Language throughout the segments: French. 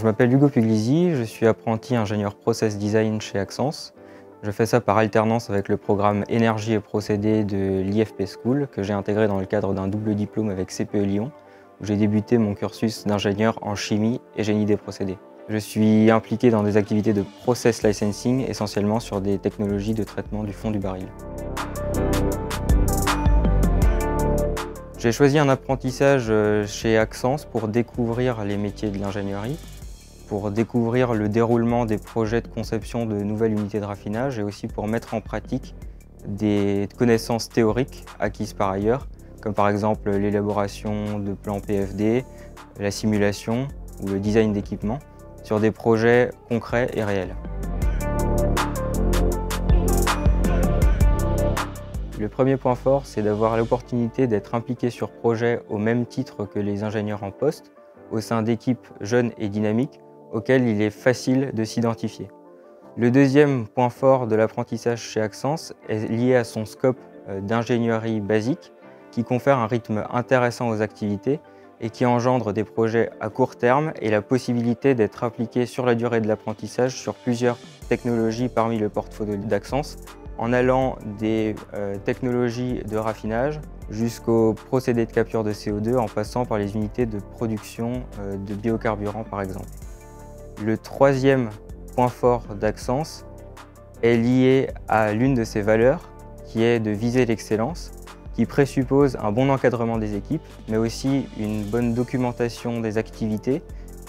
m'appelle Hugo Puglisi, je suis apprenti ingénieur Process Design chez Axence. Je fais ça par alternance avec le programme Énergie et procédés de l'IFP School que j'ai intégré dans le cadre d'un double diplôme avec CPE Lyon, où j'ai débuté mon cursus d'ingénieur en chimie et génie des procédés. Je suis impliqué dans des activités de process licensing, essentiellement sur des technologies de traitement du fond du baril. J'ai choisi un apprentissage chez Axence pour découvrir les métiers de l'ingénierie, pour découvrir le déroulement des projets de conception de nouvelles unités de raffinage et aussi pour mettre en pratique des connaissances théoriques acquises par ailleurs, comme par exemple l'élaboration de plans PFD, la simulation ou le design d'équipements sur des projets concrets et réels. Le premier point fort, c'est d'avoir l'opportunité d'être impliqué sur projet au même titre que les ingénieurs en poste, au sein d'équipes jeunes et dynamiques auxquelles il est facile de s'identifier. Le deuxième point fort de l'apprentissage chez Axence est lié à son scope d'ingénierie basique qui confère un rythme intéressant aux activités et qui engendre des projets à court terme et la possibilité d'être impliqué sur la durée de l'apprentissage sur plusieurs technologies parmi le portfolio d'Axence, en allant des technologies de raffinage jusqu'aux procédés de capture de CO2 en passant par les unités de production de biocarburants par exemple. Le troisième point fort d'Axence est lié à l'une de ses valeurs qui est de viser l'excellence, qui présuppose un bon encadrement des équipes, mais aussi une bonne documentation des activités,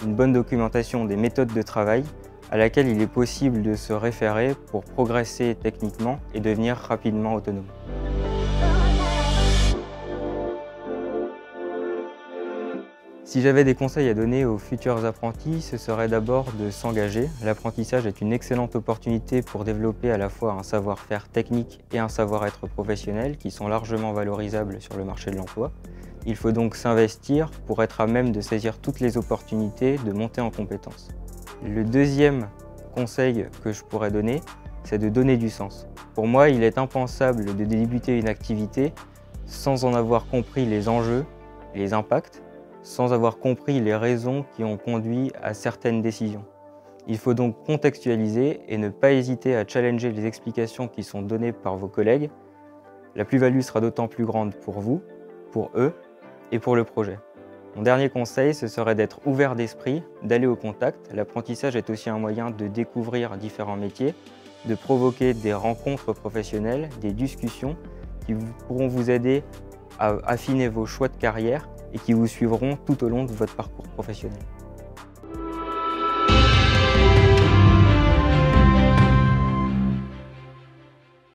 une bonne documentation des méthodes de travail, à laquelle il est possible de se référer pour progresser techniquement et devenir rapidement autonome. Si j'avais des conseils à donner aux futurs apprentis, ce serait d'abord de s'engager. L'apprentissage est une excellente opportunité pour développer à la fois un savoir-faire technique et un savoir-être professionnel qui sont largement valorisables sur le marché de l'emploi. Il faut donc s'investir pour être à même de saisir toutes les opportunités de monter en compétences. Le deuxième conseil que je pourrais donner, c'est de donner du sens. Pour moi, il est impensable de débuter une activité sans en avoir compris les enjeux, les impacts, sans avoir compris les raisons qui ont conduit à certaines décisions. Il faut donc contextualiser et ne pas hésiter à challenger les explications qui sont données par vos collègues. La plus-value sera d'autant plus grande pour vous, pour eux et pour le projet. Mon dernier conseil, ce serait d'être ouvert d'esprit, d'aller au contact. L'apprentissage est aussi un moyen de découvrir différents métiers, de provoquer des rencontres professionnelles, des discussions qui pourront vous aider à affiner vos choix de carrière et qui vous suivront tout au long de votre parcours professionnel.